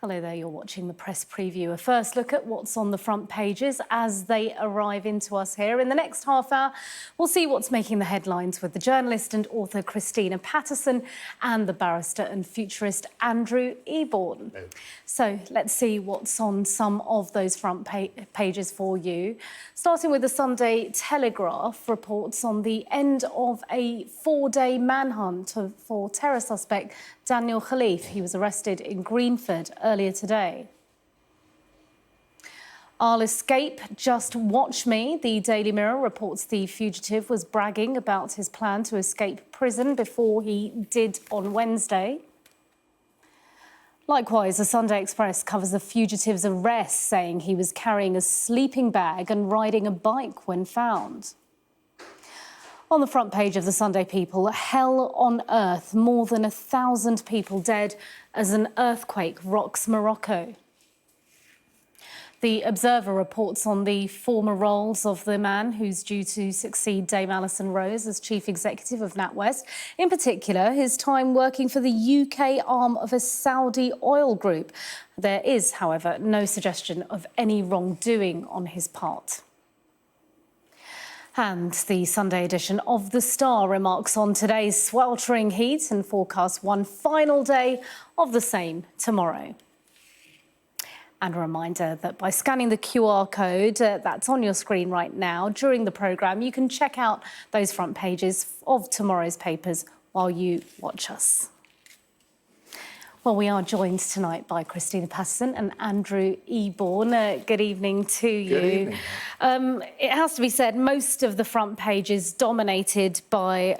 Hello there, you're watching the Press Preview. A first look at what's on the front pages as they arrive into us here. In the next half hour, we'll see what's making the headlines with the journalist and author Christina Patterson and the barrister and futurist Andrew Eborn. Oh. So let's see what's on some of those front pages for you. Starting with the Sunday Telegraph, reports on the end of a 4-day manhunt for terror suspect Daniel Khalif. He was arrested in Greenford earlier today. I'll escape, just watch me. The Daily Mirror reports the fugitive was bragging about his plan to escape prison before he did on Wednesday. Likewise, the Sunday Express covers the fugitive's arrest, saying he was carrying a sleeping bag and riding a bike when found. On the front page of the Sunday People, hell on earth, more than 1,000 people dead as an earthquake rocks Morocco. The Observer reports on the former roles of the man who's due to succeed Dame Alison Rose as chief executive of NatWest. In particular, his time working for the UK arm of a Saudi oil group. There is, however, no suggestion of any wrongdoing on his part. And the Sunday edition of The Star remarks on today's sweltering heat and forecasts one final day of the same tomorrow. And a reminder that by scanning the QR code that's on your screen right now during the programme, you can check out those front pages of tomorrow's papers while you watch us. Well, we are joined tonight by Christina Patterson and Andrew Eborn. Good evening to you. Good evening. It has to be said, most of the front page is dominated by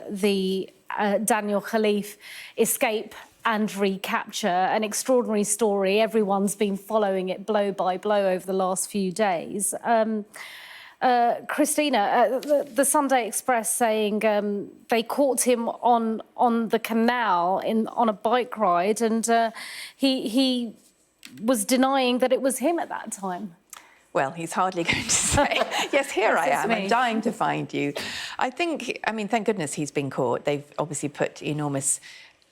the Daniel Khalif escape and recapture, an extraordinary story. Everyone's been following it blow by blow over the last few days. Christina, the Sunday Express saying they caught him on the canal on a bike ride, and he was denying that it was him at that time. Well, he's hardly going to say, yes, here I am, I'm dying to find you. I mean, thank goodness he's been caught. They've obviously put enormous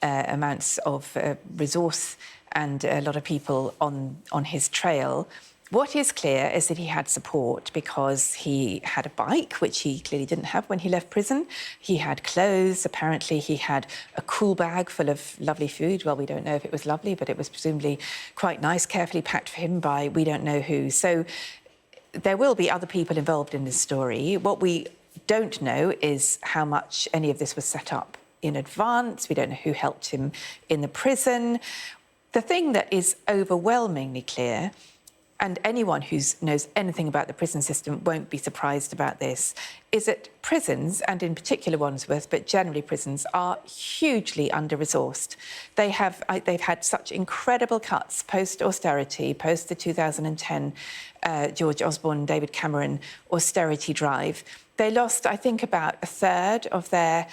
amounts of resource and a lot of people on his trail. What is clear is that he had support because he had a bike, which he clearly didn't have when he left prison. He had clothes. Apparently, he had a cool bag full of lovely food. Well, we don't know if it was lovely, but it was presumably quite nice, carefully packed for him by we don't know who. So there will be other people involved in this story. What we don't know is how much any of this was set up in advance. We don't know who helped him in the prison. The thing that is overwhelmingly clear, and anyone who knows anything about the prison system won't be surprised about this, is that prisons, and in particular Wandsworth, but generally prisons, are hugely under-resourced. They've had such incredible cuts post-austerity, post the 2010 George Osborne, David Cameron austerity drive. They lost, I think, about a third of their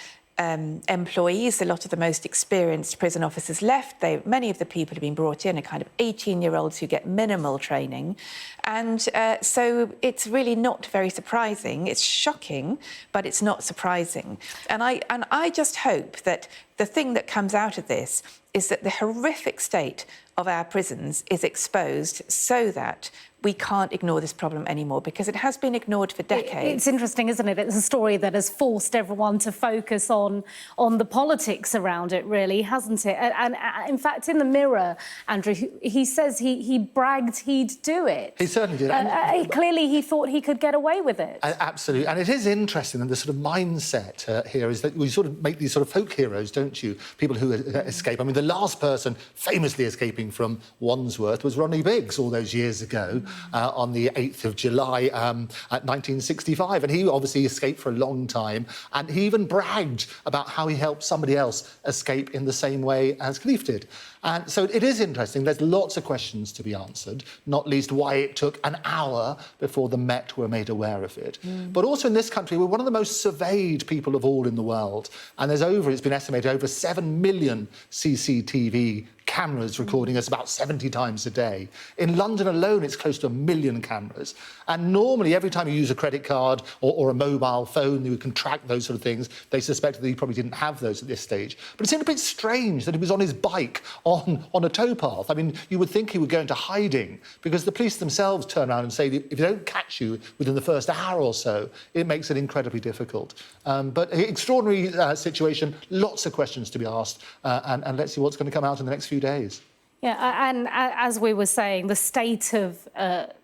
employees. A lot of the most experienced prison officers left. Many of the people have been brought in are kind of 18-year-olds who get minimal training. And so it's really not very surprising. It's shocking, but it's not surprising. And I just hope that the thing that comes out of this is that the horrific state of our prisons is exposed so that we can't ignore this problem anymore, because it has been ignored for decades. It's interesting, isn't it? It's a story that has forced everyone to focus on the politics around it, really, hasn't it? And in fact, in the Mirror, Andrew, he says he bragged he'd do it. He certainly did. Clearly, he thought he could get away with it. Absolutely. And it is interesting, and the sort of mindset here is that we sort of make these sort of folk heroes, don't you? People who escape. I mean, the last person famously escaping from Wandsworth was Ronnie Biggs all those years ago. On the 8th of July 1965. And he obviously escaped for a long time. And he even bragged about how he helped somebody else escape in the same way as Khalif did. And so it is interesting. There's lots of questions to be answered, not least why it took an hour before the Met were made aware of it. But also in this country, we're one of the most surveyed people of all in the world. And it's been estimated, over 7 million CCTV cameras recording us about 70 times a day. In London alone, it's close to 1 million cameras. And normally, every time you use a credit card or a mobile phone, you can track those sort of things. They suspected that he probably didn't have those at this stage. But it seemed a bit strange that he was on his bike on a towpath. I mean, you would think he would go into hiding, because the police themselves turn around and say that if they don't catch you within the first hour or so, it makes it incredibly difficult. But extraordinary situation, lots of questions to be asked, and let's see what's going to come out in the next few days. Yeah, and as we were saying, the state of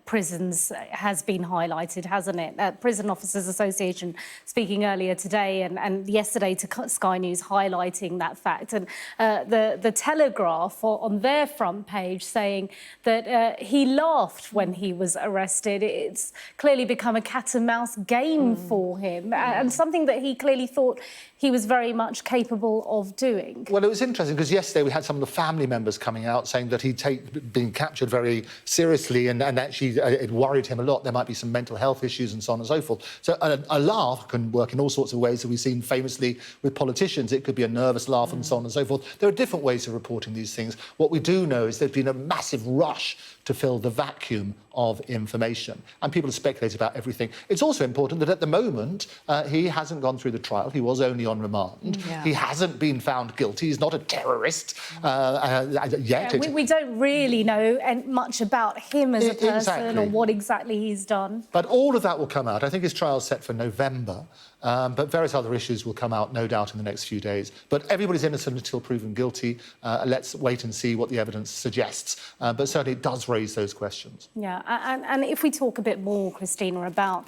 prisons has been highlighted, hasn't it? Prison Officers Association speaking earlier today and yesterday to Sky News highlighting that fact. And the Telegraph on their front page saying that he laughed when he was arrested. It's clearly become a cat and mouse game for him, and something that he clearly thought he was very much capable of doing. Well, it was interesting because yesterday we had some of the family members coming out saying that he'd been captured very seriously and actually it worried him a lot. There might be some mental health issues and so on and so forth. So a laugh can work in all sorts of ways that we've seen famously with politicians. It could be a nervous laugh and so on and so forth. There are different ways of reporting these things. What we do know is there's been a massive rush to fill the vacuum of information. And people have speculated about everything. It's also important that at the moment, he hasn't gone through the trial. He was only on remand. Yeah. He hasn't been found guilty. He's not a terrorist yet. Yeah, we don't really know much about him as a person or what exactly he's done. But all of that will come out. I think his trial's set for November. But various other issues will come out, no doubt, in the next few days. But everybody's innocent until proven guilty. Let's wait and see what the evidence suggests. But certainly it does raise those questions. Yeah, and if we talk a bit more, Christina, about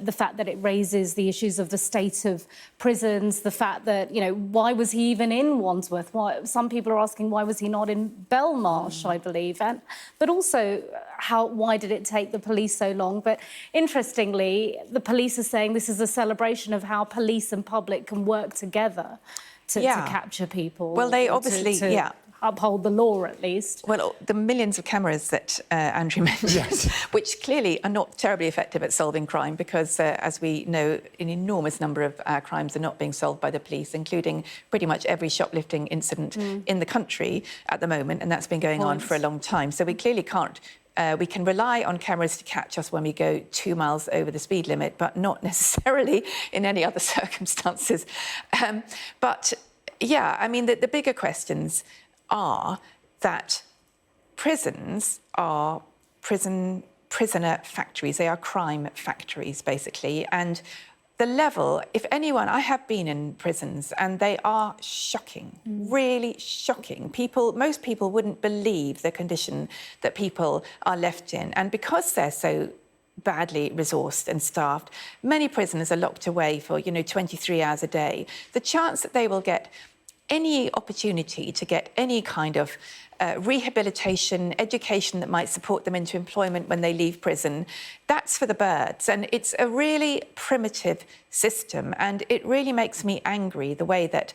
the fact that it raises the issues of the state of prisons, the fact that, you know, why was he even in Wandsworth? Why, some people are asking why was he not in Belmarsh, I believe, but also why did it take the police so long? But interestingly, the police are saying this is a celebration of how police and public can work together to capture people. Well, they obviously, uphold the law, at least. Well, the millions of cameras that Andrew mentioned, which clearly are not terribly effective at solving crime because, as we know, an enormous number of crimes are not being solved by the police, including pretty much every shoplifting incident in the country at the moment, and that's been going on for a long time. So we clearly can't. We can rely on cameras to catch us when we go 2 miles over the speed limit, but not necessarily in any other circumstances. But, yeah, I mean, the bigger questions are that prisons are prisoner factories. They are crime factories, basically. And the level, if anyone, I have been in prisons and they are shocking, really shocking. Most people wouldn't believe the condition that people are left in. And because they're so badly resourced and staffed, many prisoners are locked away for, 23 hours a day. The chance that they will get any opportunity to get any kind of rehabilitation, education that might support them into employment when they leave prison, that's for the birds. And it's a really primitive system. And it really makes me angry the way that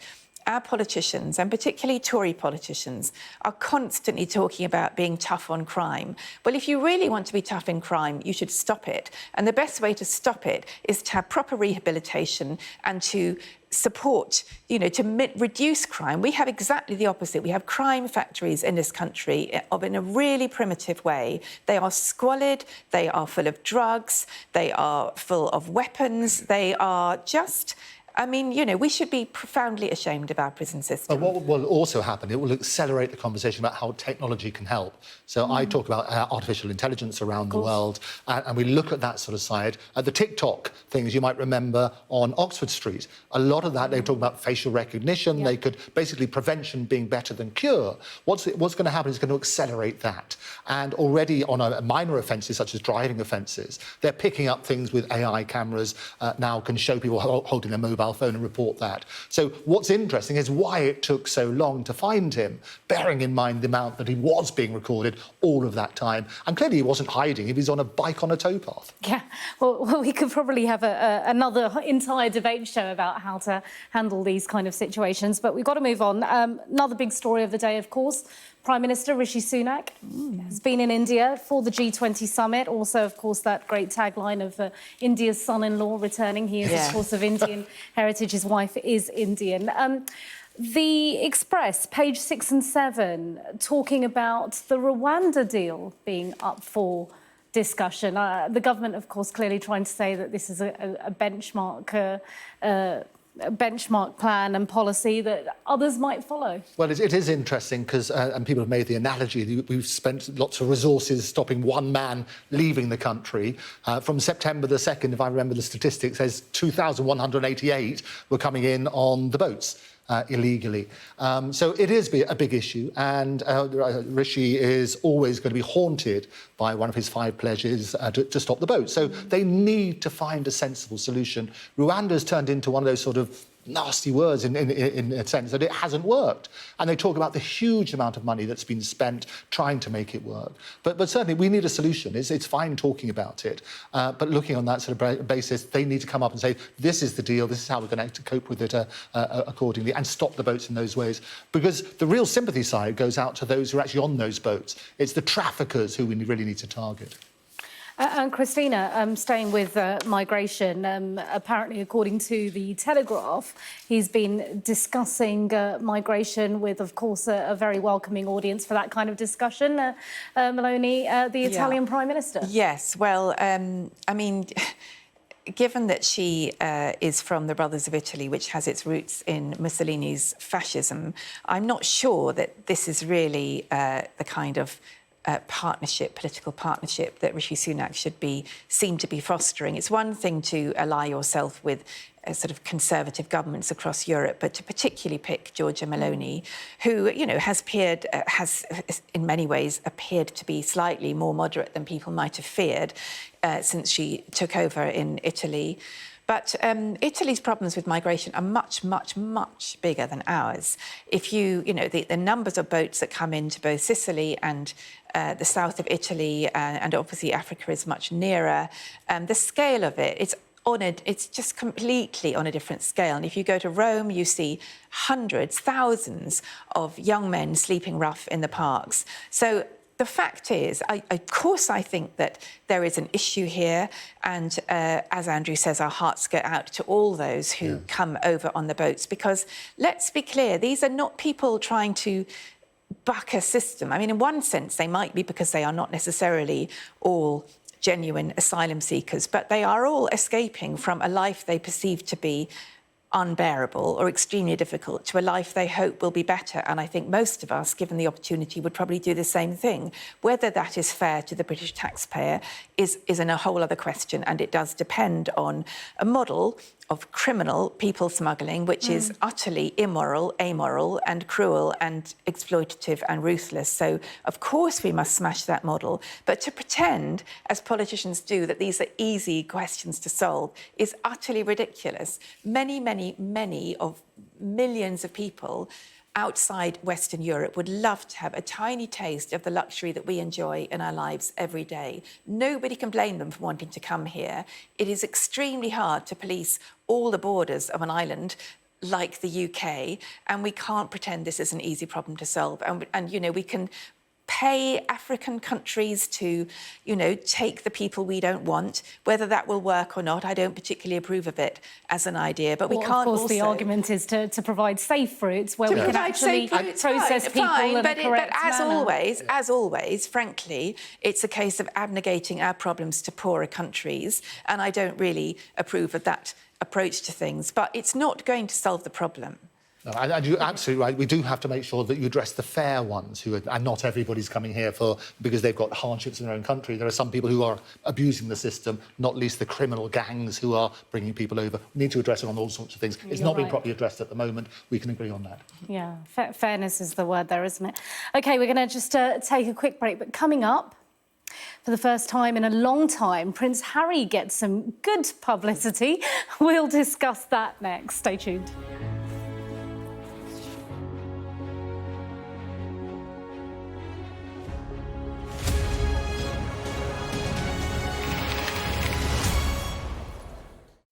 our politicians, and particularly Tory politicians, are constantly talking about being tough on crime. Well, if you really want to be tough in crime, you should stop it. And the best way to stop it is to have proper rehabilitation and to support, to reduce crime. We have exactly the opposite. We have crime factories in this country in a really primitive way. They are squalid, they are full of drugs, they are full of weapons, they are just... I mean, we should be profoundly ashamed of our prison system. What will also happen, it will accelerate the conversation about how technology can help. So I talk about artificial intelligence around the world, and we look at that sort of side. The TikTok things you might remember on Oxford Street, a lot of that, they talk about facial recognition. They could basically prevention being better than cure. What's going to happen is going to accelerate that. And already on minor offences, such as driving offences, they're picking up things with AI cameras now can show people holding a mobile phone and report that. So what's interesting is why it took so long to find him, bearing in mind the amount that he was being recorded all of that time. And clearly he wasn't hiding, he was on a bike on a towpath. Yeah, well we could probably have another entire debate show about how to handle these kind of situations, but we've got to move on. Another big story of the day, of course, Prime Minister Rishi Sunak has been in India for the G20 summit. Also, of course, that great tagline of India's son-in-law returning. He is, of course, of Indian heritage. His wife is Indian. The Express, page 6 and 7, talking about the Rwanda deal being up for discussion. The government, of course, clearly trying to say that this is a benchmark plan and policy that others might follow. Well, it is interesting because, and people have made the analogy, we've spent lots of resources stopping one man leaving the country. From September the 2nd, if I remember the statistics, says 2,188 were coming in on the boats. Illegally. So it is a big issue, and Rishi is always going to be haunted by one of his 5 pledges to stop the boat. So they need to find a sensible solution. Rwanda's turned into one of those sort of nasty words in a sense that it hasn't worked. And they talk about the huge amount of money that's been spent trying to make it work. But certainly we need a solution. It's fine talking about it, but looking on that sort of basis, they need to come up and say, this is the deal, this is how we're going to cope with it accordingly, and stop the boats in those ways. Because the real sympathy side goes out to those who are actually on those boats. It's the traffickers who we really need to target. And Christina, staying with migration, apparently, according to the Telegraph, he's been discussing migration with, of course, a very welcoming audience for that kind of discussion. Meloni, the Italian Prime Minister. Yes, well, I mean, given that she is from the Brothers of Italy, which has its roots in Mussolini's fascism, I'm not sure that this is really the kind of political partnership that Rishi Sunak should be seen to be fostering. It's one thing to ally yourself with sort of conservative governments across Europe, but to particularly pick Giorgia Meloni, who, you know, has in many ways appeared to be slightly more moderate than people might have feared since she took over in Italy. But Italy's problems with migration are much, much, much bigger than ours. If you know, the numbers of boats that come into both Sicily and the south of Italy, and obviously Africa is much nearer, the scale of it, it's just completely on a different scale. And if you go to Rome, you see hundreds, thousands of young men sleeping rough in the parks. So the fact is, of course, I think that there is an issue here. And as Andrew says, our hearts go out to all those who come over on the boats, because let's be clear, these are not people trying to buck a system. I mean, in one sense, they might be, because they are not necessarily all genuine asylum seekers, but they are all escaping from a life they perceive to be unbearable or extremely difficult to a life they hope will be better. And I think most of us, given the opportunity, would probably do the same thing. Whether that is fair to the British taxpayer is in a whole other question, and it does depend on a model of criminal people smuggling, which is utterly immoral, amoral and cruel and exploitative and ruthless. So, of course, we must smash that model. But to pretend, as politicians do, that these are easy questions to solve is utterly ridiculous. Many, many, many of millions of people outside Western Europe would love to have a tiny taste of the luxury that we enjoy in our lives every day. Nobody can blame them for wanting to come here. It is extremely hard to police all the borders of an island like the UK, and we can't pretend this is an easy problem to solve. And you know, we can pay African countries to, you know, take the people we don't want. Whether that will work or not, I don't particularly approve of it as an idea. But we can't. Of course, the argument is to provide safe routes where we can actually process people in a correct manner. As always, frankly, it's a case of abnegating our problems to poorer countries, and I don't really approve of that approach to things. But it's not going to solve the problem. No, and you're absolutely right. We do have to make sure that you address the fair ones, and not everybody's coming here because they've got hardships in their own country. There are some people who are abusing the system, not least the criminal gangs who are bringing people over. We need to address it on all sorts of things. It's not being properly addressed at the moment. We can agree on that. Yeah, fairness is the word there, isn't it? OK, we're going to just take a quick break. But coming up, for the first time in a long time, Prince Harry gets some good publicity. We'll discuss that next. Stay tuned.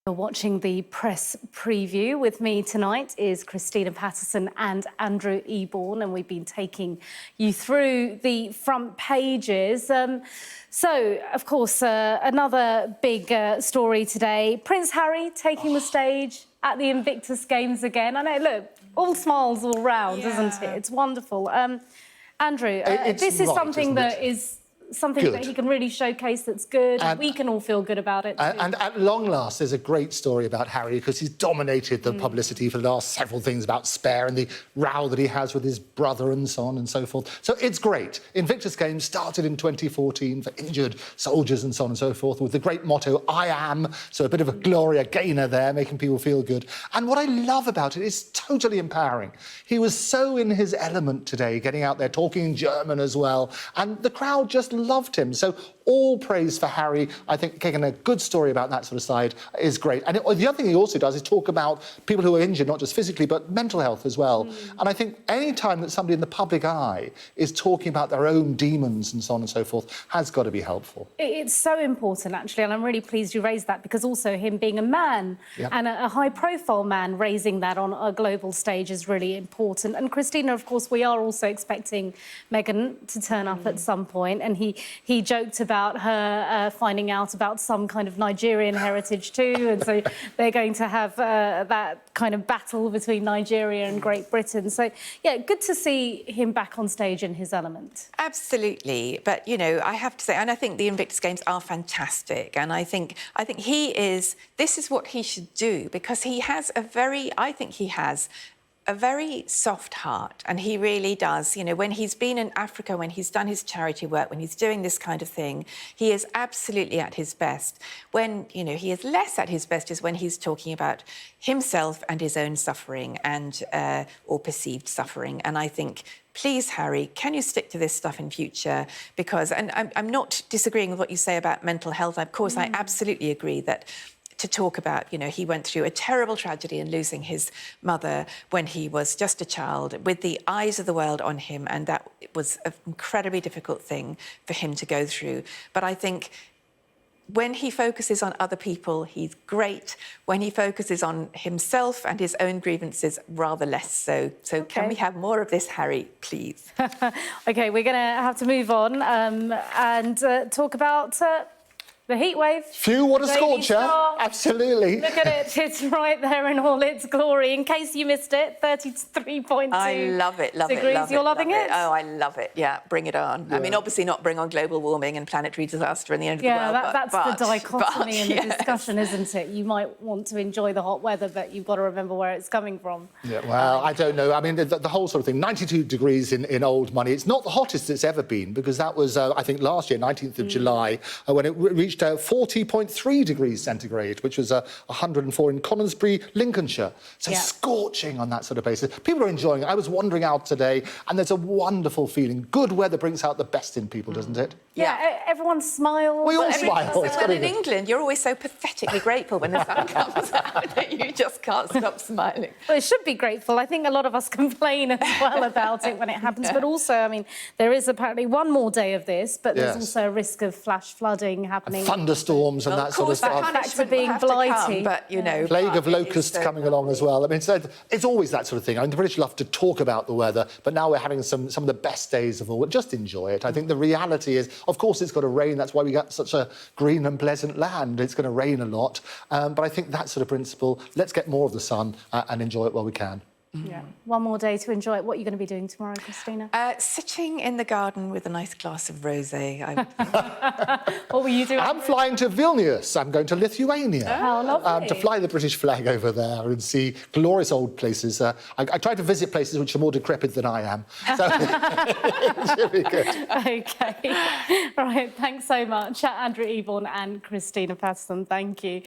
You're watching the press preview. With me tonight is Christina Patterson and Andrew Eborn, and we've been taking you through the front pages. So, of course, another big story today. Prince Harry taking the stage at the Invictus Games again. I know, look, all smiles all round, isn't it? It's wonderful. Andrew, this is something that is something that he can really showcase that's good, and we can all feel good about it too. And at long last, there's a great story about Harry, because he's dominated the publicity for the last several things about Spare and the row that he has with his brother and so on and so forth. So it's great. Invictus Games started in 2014 for injured soldiers and so on and so forth, with the great motto, I am, so a bit of a Gloria Gaynor there, making people feel good. And what I love about it is totally empowering. He was so in his element today, getting out there, talking German as well, and the crowd just loved him. So all praise for Harry. I think getting a good story about that sort of side is great. And the other thing he also does is talk about people who are injured, not just physically, but mental health as well. And I think any time that somebody in the public eye is talking about their own demons and so on and so forth has got to be helpful. It's so important, actually, and I'm really pleased you raised that, because also him being a man and a high-profile man raising that on a global stage is really important. And Christina, of course, we are also expecting Meghan to turn up at some point, and he joked about her finding out about some kind of Nigerian heritage too, and so they're going to have that kind of battle between Nigeria and Great Britain. So, yeah, good to see him back on stage in his element. Absolutely, but you know, I have to say, and I think the Invictus Games are fantastic, and I think this is what he should do, because he has a very soft heart, and he really does. You know, when he's been in Africa, when he's done his charity work, when he's doing this kind of thing, he is absolutely at his best. When, you know, he is less at his best is when he's talking about himself and his own suffering and or perceived suffering. And I think, please, Harry, can you stick to this stuff in future? Because, and I'm not disagreeing with what you say about mental health. Of course, I absolutely agree that to talk about, you know, he went through a terrible tragedy in losing his mother when he was just a child, with the eyes of the world on him, and that was an incredibly difficult thing for him to go through. But I think when he focuses on other people, he's great. When he focuses on himself and his own grievances, rather less so. So can we have more of this, Harry, please? OK, we're going to have to move on and talk about the heat wave. Phew, what a scorcher. Absolutely. Look at it. It's right there in all its glory. In case you missed it, 33.2 I love it, love degrees. it, love You're loving it? Oh, I love it. Yeah, bring it on. Yeah. I mean, obviously not bring on global warming and planetary disaster and the end of the world. That's the dichotomy in the discussion, isn't it? You might want to enjoy the hot weather, but you've got to remember where it's coming from. Yeah, well, I don't know. I mean, the whole sort of thing, 92 degrees in old money. It's not the hottest it's ever been, because that was, I think, last year, 19th of July, when it reached 40.3 degrees centigrade, which was 104 in Conisbury, Lincolnshire. So scorching on that sort of basis. People are enjoying it. I was wandering out today, and there's a wonderful feeling. Good weather brings out the best in people, doesn't it? Yeah, everyone smiles. We all smile. Well, in England, you're always so pathetically grateful when the sun comes out that you just can't stop smiling. Well, it should be grateful. I think a lot of us complain as well about it when it happens. But also, I mean, there is apparently one more day of this, but there's also a risk of flash flooding happening. And thunderstorms and that sort of stuff. Back to being blighty. But, you know... Plague of locusts coming along as well. I mean, it's always that sort of thing. I mean, the British love to talk about the weather, but now we're having some of the best days of all. Just enjoy it. I think the reality is, of course, it's got to rain. That's why we got such a green and pleasant land. It's going to rain a lot. But I think that sort of principle, let's get more of the sun and enjoy it while we can. Yeah. One more day to enjoy it. What are you going to be doing tomorrow, Christina? Sitting in the garden with a nice glass of rosé. What will you do? I'm flying to Vilnius. I'm going to Lithuania. How lovely. To fly the British flag over there and see glorious old places. I try to visit places which are more decrepit than I am. So it should be good. OK. Right, thanks so much. Andrew Eborn and Christina Patterson, thank you.